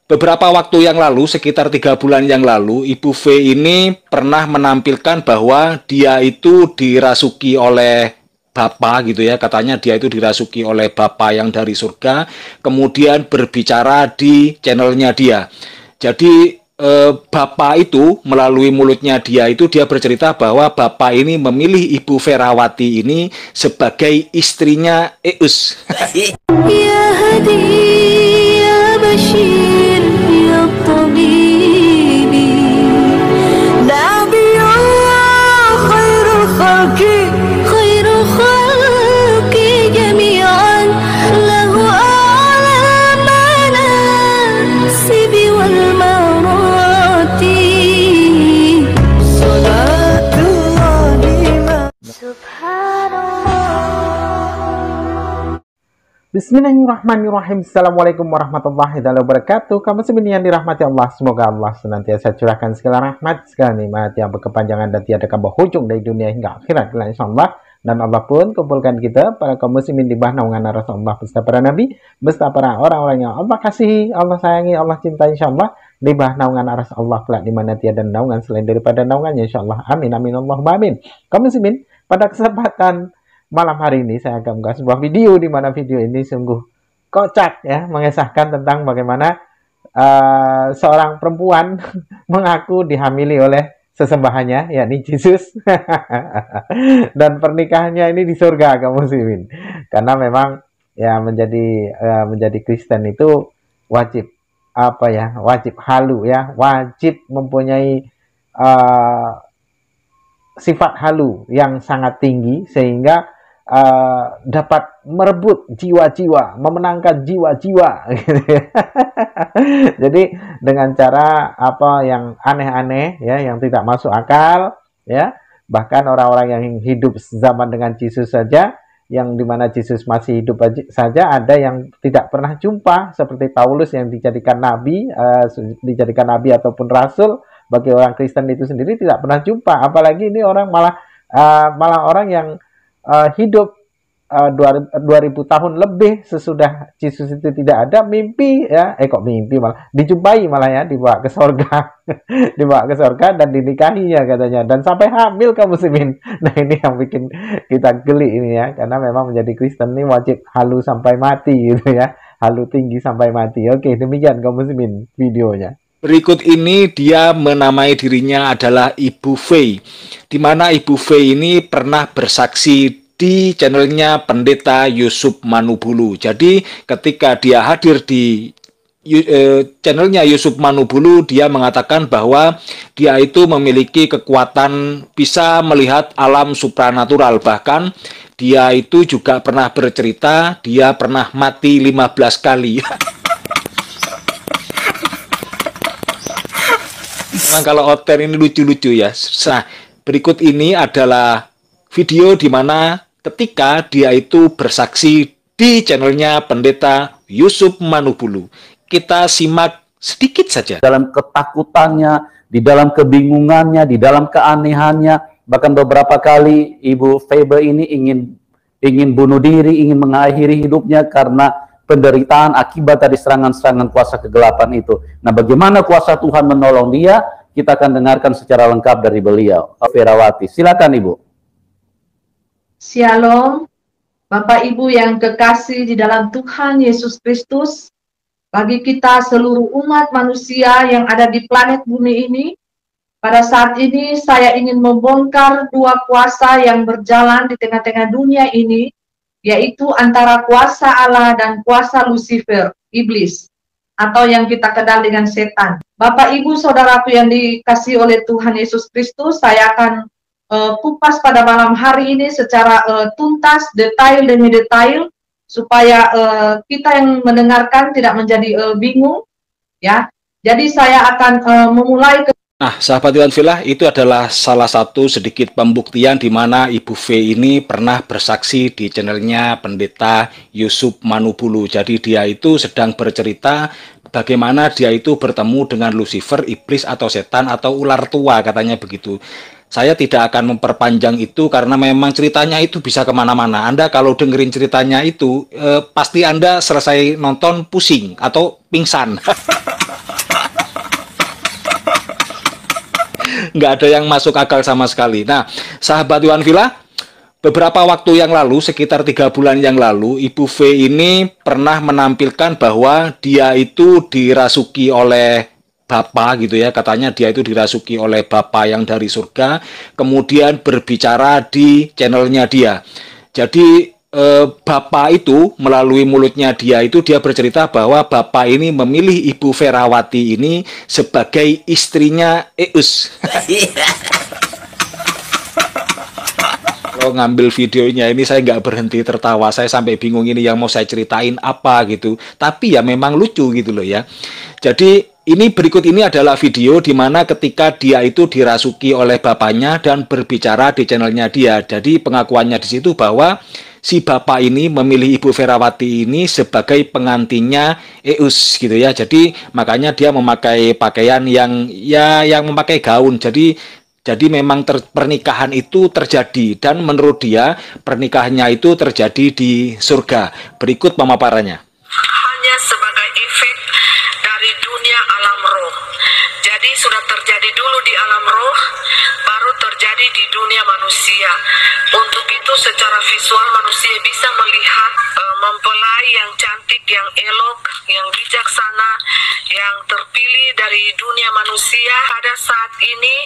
Beberapa waktu yang lalu, sekitar 3 bulan yang lalu, Ibu V ini pernah menampilkan bahwa dia itu dirasuki oleh Bapa gitu ya, katanya dia itu dirasuki oleh Bapa yang dari surga, kemudian berbicara di channelnya dia. Jadi Bapa itu melalui mulutnya dia itu dia bercerita bahwa Bapa ini memilih Ibu Ferawati ini sebagai istrinya Eus. Ya Hadi, ya Bashir, ya Tabibi, Nabiullah khairul khalqi, khairul khalqi jami'an, lahu a'la manasibi wal marati, salatullahi subhanallah. Bismillahirrahmanirrahim. Assalamualaikum warahmatullahi wabarakatuh. Kamu semua yang dirahmati Allah, semoga Allah senantiasa curahkan segala rahmat, segala nikmat yang berkepanjangan dan tiada berhujung dari dunia hingga akhirat, insyaallah. Dan Allah pun kumpulkan kita para kaum muslimin di bawah naungan Rasulullah beserta para nabi, beserta para orang-orang yang Allah kasihi, Allah sayangi, Allah cintai, insyaallah, di bawah naungan Rasulullah kelak di mana tiada naungan selain daripada naungannya, insyaallah. Amin amin Allahumma amin. Kaum muslimin, pada kesempatan malam hari ini saya akan membuat sebuah video di mana video ini sungguh kocak ya, mengisahkan tentang bagaimana seorang perempuan mengaku dihamili oleh sesembahannya, yakni Yesus. Dan pernikahannya ini di surga, kaum muslimin. Karena memang ya menjadi Kristen itu wajib wajib halu ya, wajib mempunyai sifat halu yang sangat tinggi sehingga dapat merebut jiwa-jiwa, memenangkan jiwa-jiwa gitu ya. Jadi dengan cara yang aneh-aneh ya, yang tidak masuk akal ya, bahkan orang-orang yang hidup zaman dengan Yesus saja, yang dimana Yesus masih hidup saja, ada yang tidak pernah jumpa, seperti Paulus yang dijadikan nabi ataupun rasul. Bagi orang Kristen itu sendiri tidak pernah jumpa, apalagi ini orang malah orang yang hidup 2000 tahun lebih sesudah Yesus itu tidak ada, mimpi ya, kok mimpi, malah dijumpai, malah ya dibawa ke sorga. Dibawa ke sorga dan dinikahinya katanya, dan sampai hamil, kaum muslimin. Nah ini yang bikin kita geli ini ya, karena memang menjadi Kristen ini wajib halu sampai mati gitu ya, halu tinggi sampai mati. Oke, demikian kaum muslimin videonya. Berikut ini dia menamai dirinya adalah Ibu V, di mana Ibu V ini pernah bersaksi di channelnya Pendeta Yusuf Manubulu. Jadi ketika dia hadir di channelnya Yusuf Manubulu, dia mengatakan bahwa dia itu memiliki kekuatan bisa melihat alam supranatural. Bahkan dia itu juga pernah bercerita dia pernah mati 15 kali. Memang kalau Oter ini lucu-lucu ya. Nah, berikut ini adalah video di mana ketika dia itu bersaksi di channelnya Pendeta Yusuf Manubulu. Kita simak sedikit saja. Dalam ketakutannya, di dalam kebingungannya, di dalam keanehannya, bahkan beberapa kali Ibu Febe ini ingin bunuh diri, ingin mengakhiri hidupnya karena penderitaan akibat dari serangan-serangan kuasa kegelapan itu. Nah, bagaimana kuasa Tuhan menolong dia? Kita akan dengarkan secara lengkap dari beliau. Ferawati, silakan Ibu. Shalom, Bapak Ibu yang kekasih di dalam Tuhan Yesus Kristus. Bagi kita seluruh umat manusia yang ada di planet bumi ini, pada saat ini saya ingin membongkar dua kuasa yang berjalan di tengah-tengah dunia ini, yaitu antara kuasa Allah dan kuasa Lucifer, iblis, atau yang kita kenal dengan setan. Bapak Ibu saudaraku yang dikasihi oleh Tuhan Yesus Kristus, saya akan kupas pada malam hari ini secara tuntas, detail demi detail, supaya kita yang mendengarkan tidak menjadi bingung ya. Jadi saya akan memulai Nah, sahabat Iwan Filah, itu adalah salah satu sedikit pembuktian di mana Ibu V ini pernah bersaksi di channelnya Pendeta Yusuf Manubulu. Jadi dia itu sedang bercerita bagaimana dia itu bertemu dengan Lucifer, iblis atau setan atau ular tua, katanya begitu. Saya tidak akan memperpanjang itu karena memang ceritanya itu bisa kemana-mana. Anda kalau dengerin ceritanya itu, pasti Anda selesai nonton pusing atau pingsan. nggak ada yang masuk akal sama sekali. Nah, sahabat Iwan Villa, beberapa waktu yang lalu, sekitar 3 bulan yang lalu, Ibu V ini pernah menampilkan bahwa dia itu dirasuki oleh Bapa gitu ya, katanya dia itu dirasuki oleh Bapa yang dari surga, kemudian berbicara di channelnya dia. Jadi Bapa itu melalui mulutnya dia bercerita bahwa Bapa ini memilih Ibu Ferawati ini sebagai istrinya Eus. Kalau ngambil videonya ini saya nggak berhenti tertawa, saya sampai bingung ini yang mau saya ceritain apa gitu. Tapi ya memang lucu gitu loh ya. Jadi ini berikut ini adalah video di mana ketika dia itu dirasuki oleh bapaknya dan berbicara di channelnya dia. Jadi pengakuannya di situ bahwa si bapak ini memilih Ibu Ferawati ini sebagai pengantinnya Eus gitu ya. Jadi makanya dia memakai pakaian yang memakai gaun. Jadi memang pernikahan itu terjadi dan menurut dia pernikahannya itu terjadi di surga. Berikut pemaparannya. Hanya sebagai efek dari dunia alam roh. Jadi sudah terjadi dulu di alam roh, baru terjadi di dunia manusia. Untuk itu secara visual manusia bisa melihat mempelai yang cantik, yang elok, yang bijaksana, yang terpilih dari dunia manusia pada saat ini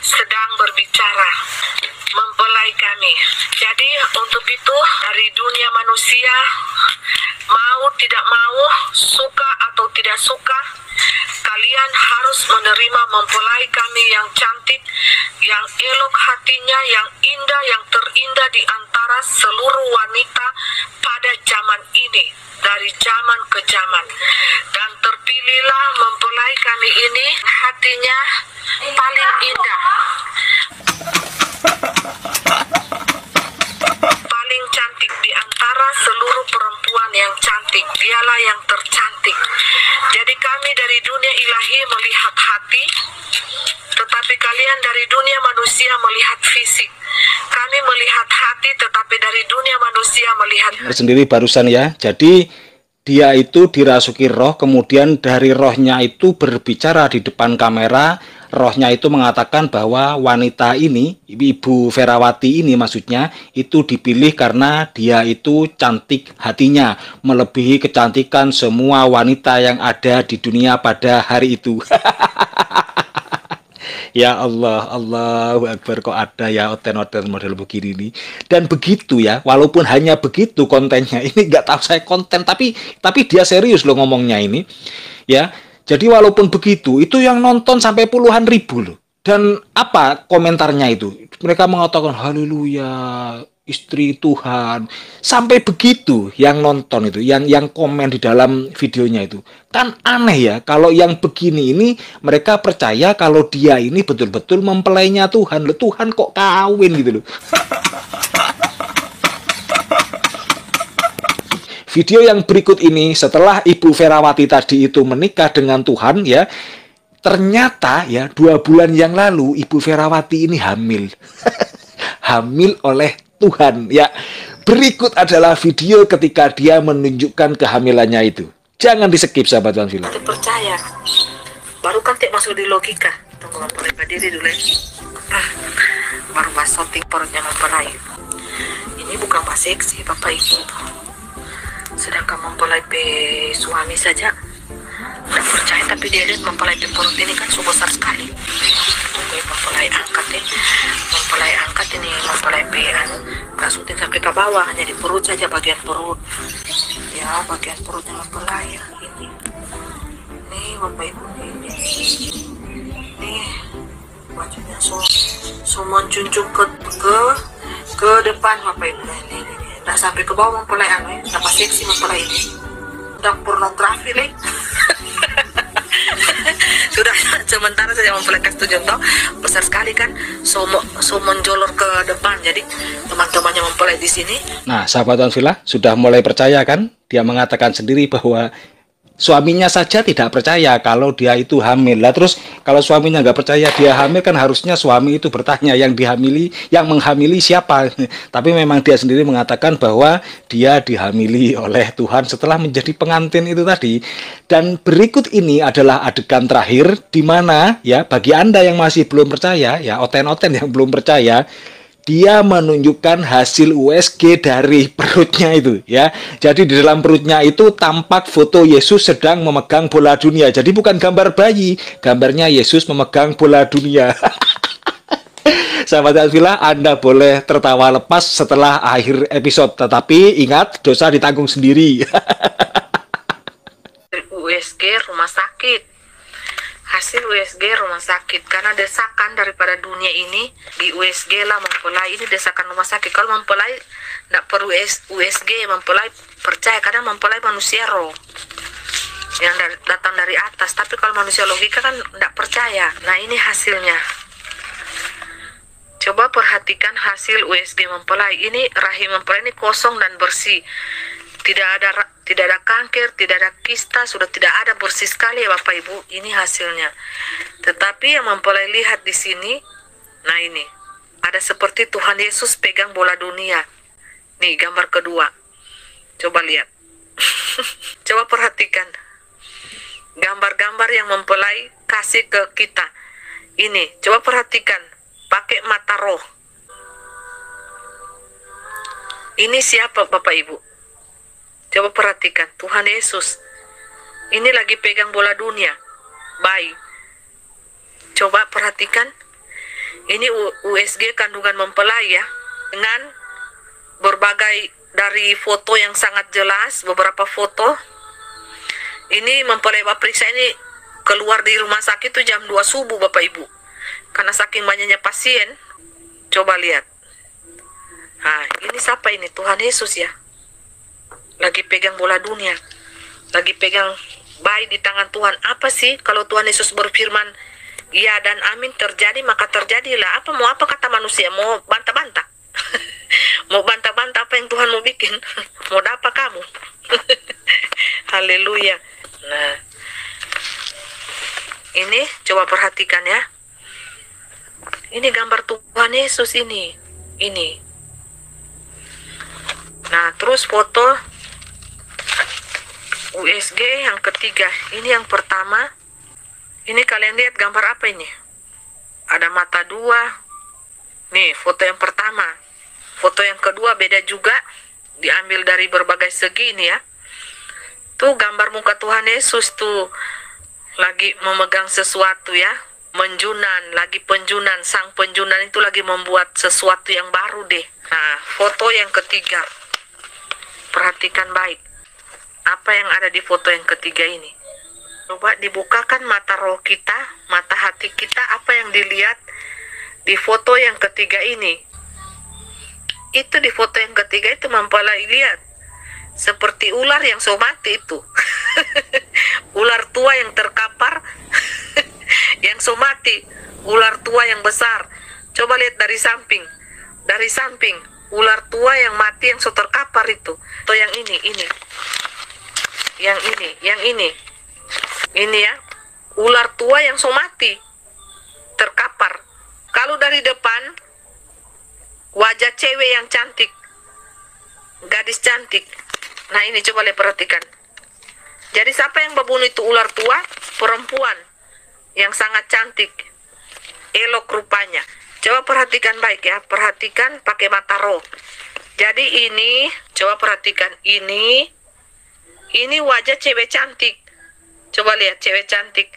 sedang berbicara, mempelai kami. Jadi untuk itu dari dunia manusia, mau tidak mau, suka atau tidak suka, kalian harus menerima mempelai kami yang cantik, yang elok hatinya, yang indah, yang terindah di antara seluruh wanita pada zaman ini, dari zaman ke zaman. Dan terpilihlah mempelai kami ini, hatinya paling indah, paling cantik di antara seluruh perempuan yang cantik. Dialah yang tercantik. Jadi kami dari dunia ilahi melihat hati, tetapi kalian dari dunia manusia melihat fisik. Kami melihat hati, tetapi dari dunia manusia melihat sendiri barusan ya. Jadi dia itu dirasuki roh, kemudian dari rohnya itu berbicara di depan kamera. Rohnya itu mengatakan bahwa wanita ini, Ibu Ferawati ini maksudnya, itu dipilih karena dia itu cantik hatinya, melebihi kecantikan semua wanita yang ada di dunia pada hari itu. Ya Allah, Allahu Akbar, kok ada ya oten-oten model begini nih. Dan begitu ya, walaupun hanya begitu kontennya, ini nggak tahu saya konten, tapi dia serius loh ngomongnya ini, ya. Jadi walaupun begitu, itu yang nonton sampai puluhan ribu loh. Dan apa komentarnya itu? Mereka mengatakan, haleluya, istri Tuhan. Sampai begitu yang nonton itu, yang komen di dalam videonya itu. Kan aneh ya, kalau yang begini ini mereka percaya kalau dia ini betul-betul mempelainya Tuhan. Loh, Tuhan kok kawin gitu loh. Video yang berikut ini setelah Ibu Ferawati tadi itu menikah dengan Tuhan ya, ternyata ya 2 bulan yang lalu Ibu Ferawati ini hamil. Hamil oleh Tuhan ya. Berikut adalah video ketika dia menunjukkan kehamilannya itu. Jangan di-skip sahabat Iwan Villa. percaya. Baru kan tidak masuk di logika. Tunggu mempelai berdiri dulu ya. Baru bahas shooting perutnya mempelai. Ini bukan bahas seksi Bapak Ibu. Sedangkan mempelai suami saja tidak percaya, tapi dia lihat mempelai perut ini kan besar sekali. Oke, mempelai angkat ini mempelai nggak syuting sampai ke bawah, hanya di perut saja, bagian perut ya, bagian perutnya mempelai ya. Ini Bapak Ibu, ini bajunya so menjunjung ke depan Bapak Ibu. Ini nggak sampai ke bawah mempelai dapat seksi mempelai ini, udah pornografi leh. Sudah sementara saja mempelai ke-7 besar sekali kan, so menjolor ke depan. Jadi teman-temannya mempelai di sini. Nah, sahabat Iwan Villa sudah mulai percaya kan? Dia mengatakan sendiri bahwa suaminya saja tidak percaya kalau dia itu hamil. Lah terus kalau suaminya nggak percaya dia hamil, kan harusnya suami itu bertanya yang menghamili siapa. Tapi memang dia sendiri mengatakan bahwa dia dihamili oleh Tuhan setelah menjadi pengantin itu tadi. Dan berikut ini adalah adegan terakhir di mana ya bagi Anda yang masih belum percaya, ya oten-oten yang belum percaya, dia menunjukkan hasil USG dari perutnya itu ya. Jadi di dalam perutnya itu tampak foto Yesus sedang memegang bola dunia. Jadi bukan gambar bayi, gambarnya Yesus memegang bola dunia. Sahabat Alvila, Anda boleh tertawa lepas setelah akhir episode, tetapi ingat, dosa ditanggung sendiri. USG rumah sakit, hasil USG rumah sakit, karena desakan daripada dunia ini di USG lah mempelai, ini desakan rumah sakit. Kalau mempelai tidak perlu USG, mempelai percaya, kadang mempelai manusia roh yang datang dari atas, tapi kalau manusia logika kan tidak percaya. Nah ini hasilnya, coba perhatikan hasil USG mempelai. Ini rahim mempelai ini kosong dan bersih, tidak ada kanker, tidak ada kista, sudah tidak ada, bersih sekali ya Bapak Ibu. Ini hasilnya. Tetapi yang mempelai lihat di sini, nah ini ada seperti Tuhan Yesus pegang bola dunia. Nih gambar kedua, coba lihat. Coba perhatikan gambar-gambar yang mempelai kasih ke kita. Ini coba perhatikan, pakai mata roh. Ini siapa Bapak Ibu? Coba perhatikan, Tuhan Yesus. Ini lagi pegang bola dunia, bayi. Coba perhatikan, ini USG kandungan mempelai ya, dengan berbagai dari foto yang sangat jelas, beberapa foto. Ini mempelai periksa ini keluar di rumah sakit itu jam 2 subuh Bapak Ibu. Karena saking banyaknya pasien, coba lihat. Nah, ini siapa ini? Tuhan Yesus ya. Lagi pegang bola dunia, lagi pegang bayi di tangan Tuhan. Apa sih kalau Tuhan Yesus berfirman ya dan amin, terjadi maka terjadilah. Apa kata manusia? Mau bantah-bantah? Mau bantah-bantah apa yang Tuhan mau bikin? Mau apa kamu? Haleluya. Nah ini coba perhatikan ya, ini gambar Tuhan Yesus ini. Nah terus foto USG yang ketiga, ini yang pertama. Ini kalian lihat gambar apa ini? Ada mata dua. Nih foto yang pertama. Foto yang kedua beda juga, diambil dari berbagai segi ini ya. Tuh gambar muka Tuhan Yesus tuh lagi memegang sesuatu ya, menjunan, lagi penjunan. Sang penjunan itu lagi membuat sesuatu yang baru deh. Nah foto yang ketiga, perhatikan baik apa yang ada di foto yang ketiga ini. Coba dibukakan mata roh kita, mata hati kita, apa yang dilihat di foto yang ketiga ini. Itu di foto yang ketiga itu mempelai lihat seperti ular yang somati itu. Ular tua yang terkapar. Yang somati, ular tua yang besar. Coba lihat dari samping. Dari samping, ular tua yang mati yang so terkapar itu. Atau yang ini. Yang ini ya, ular tua yang somati terkapar. Kalau dari depan wajah cewek yang cantik, gadis cantik. Nah ini coba lihat, perhatikan. Jadi siapa yang membunuh itu? Ular tua, perempuan yang sangat cantik, elok rupanya. Coba perhatikan baik ya, perhatikan pakai mata roh. Jadi ini coba perhatikan, ini wajah cewek cantik. Coba lihat cewek cantik.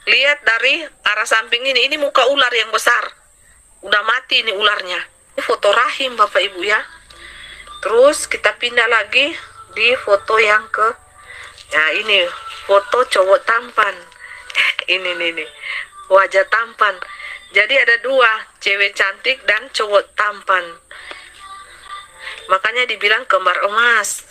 Lihat dari arah samping ini muka ular yang besar. Udah mati ini ularnya. Ini foto rahim Bapak Ibu ya. Terus kita pindah lagi di foto yang ke, nah ini foto cowok tampan. ini wajah tampan. Jadi ada dua, cewek cantik dan cowok tampan. Makanya dibilang kembar emas.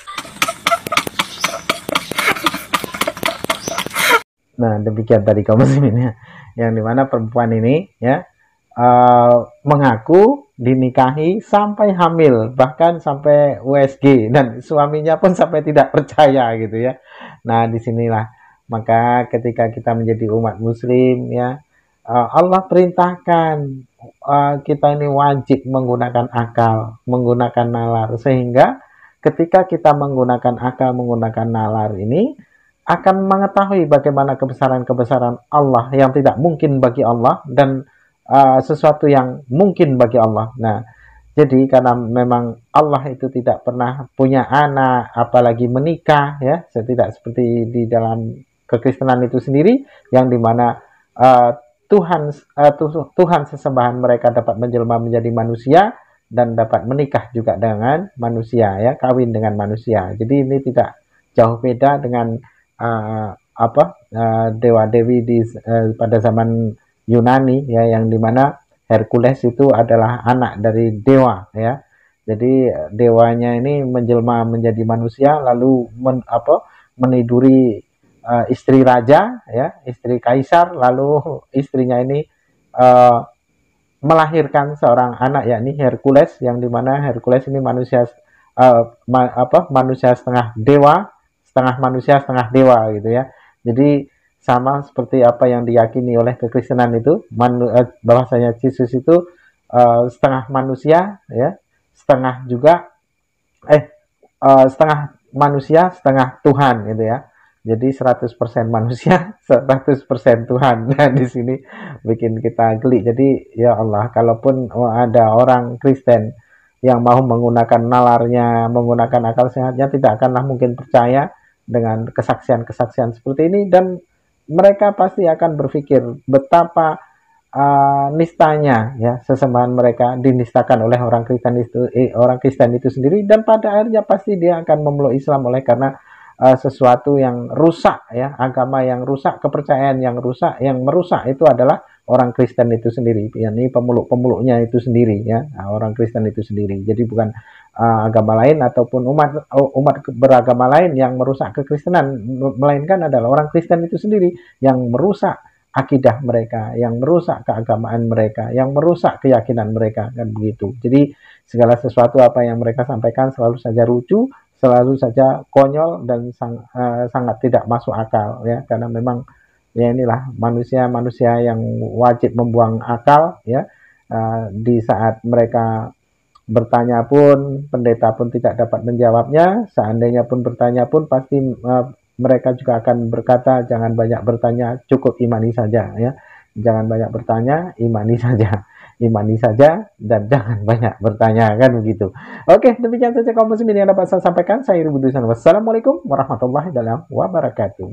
Nah, demikian tadi kaum muslimin ya, yang dimana perempuan ini ya mengaku, dinikahi, sampai hamil, bahkan sampai USG, dan suaminya pun sampai tidak percaya gitu ya. Nah, disinilah maka ketika kita menjadi umat muslim ya, Allah perintahkan kita ini wajib menggunakan akal, menggunakan nalar, sehingga ketika kita menggunakan akal, menggunakan nalar ini akan mengetahui bagaimana kebesaran-kebesaran Allah yang tidak mungkin bagi Allah, dan sesuatu yang mungkin bagi Allah. Nah, jadi karena memang Allah itu tidak pernah punya anak, apalagi menikah ya, tidak seperti di dalam kekristenan itu sendiri, yang dimana Tuhan sesembahan mereka dapat menjelma menjadi manusia dan dapat menikah juga dengan manusia ya, kawin dengan manusia. Jadi ini tidak jauh beda dengan dewa-dewi pada zaman Yunani ya, yang dimana Hercules itu adalah anak dari dewa ya. Jadi dewanya ini menjelma menjadi manusia, lalu meniduri istri raja ya, istri kaisar, lalu istrinya ini melahirkan seorang anak yakni Hercules, yang dimana Hercules ini manusia manusia setengah dewa, setengah manusia setengah dewa gitu ya. Jadi sama seperti apa yang diyakini oleh kekristenan itu, bahwasanya Yesus itu setengah manusia ya, setengah juga setengah manusia setengah Tuhan gitu ya. Jadi 100% manusia, 100% Tuhan. Nah, di sini bikin kita geli. Jadi ya Allah, kalaupun ada orang Kristen yang mau menggunakan nalarnya, menggunakan akal sehatnya, tidak akanlah mungkin percaya dengan kesaksian-kesaksian seperti ini, dan mereka pasti akan berpikir betapa nistanya ya, sesembahan mereka dinistakan oleh orang Kristen itu sendiri, dan pada akhirnya pasti dia akan memeluk Islam oleh karena sesuatu yang rusak ya, agama yang rusak, kepercayaan yang rusak, yang merusak itu adalah orang Kristen itu sendiri, yakni pemeluk-pemeluknya itu sendiri ya, orang Kristen itu sendiri. Jadi bukan agama lain ataupun umat beragama lain yang merusak kekristenan, melainkan adalah orang Kristen itu sendiri yang merusak akidah mereka, yang merusak keagamaan mereka, yang merusak keyakinan mereka, kan begitu. Jadi segala sesuatu apa yang mereka sampaikan selalu saja lucu, selalu saja konyol, dan sangat tidak masuk akal ya, karena memang ya inilah manusia yang wajib membuang akal ya. Di saat mereka bertanya pun, pendeta pun tidak dapat menjawabnya. Seandainya pun bertanya pun, pasti mereka juga akan berkata, jangan banyak bertanya, cukup imani saja ya. Jangan banyak bertanya, imani saja. Imani saja dan jangan banyak bertanya, kan begitu. Oke, demikian saja kaum muslimin yang dapat saya sampaikan. Saya Ibu Dusan. Wassalamualaikum warahmatullahi wabarakatuh.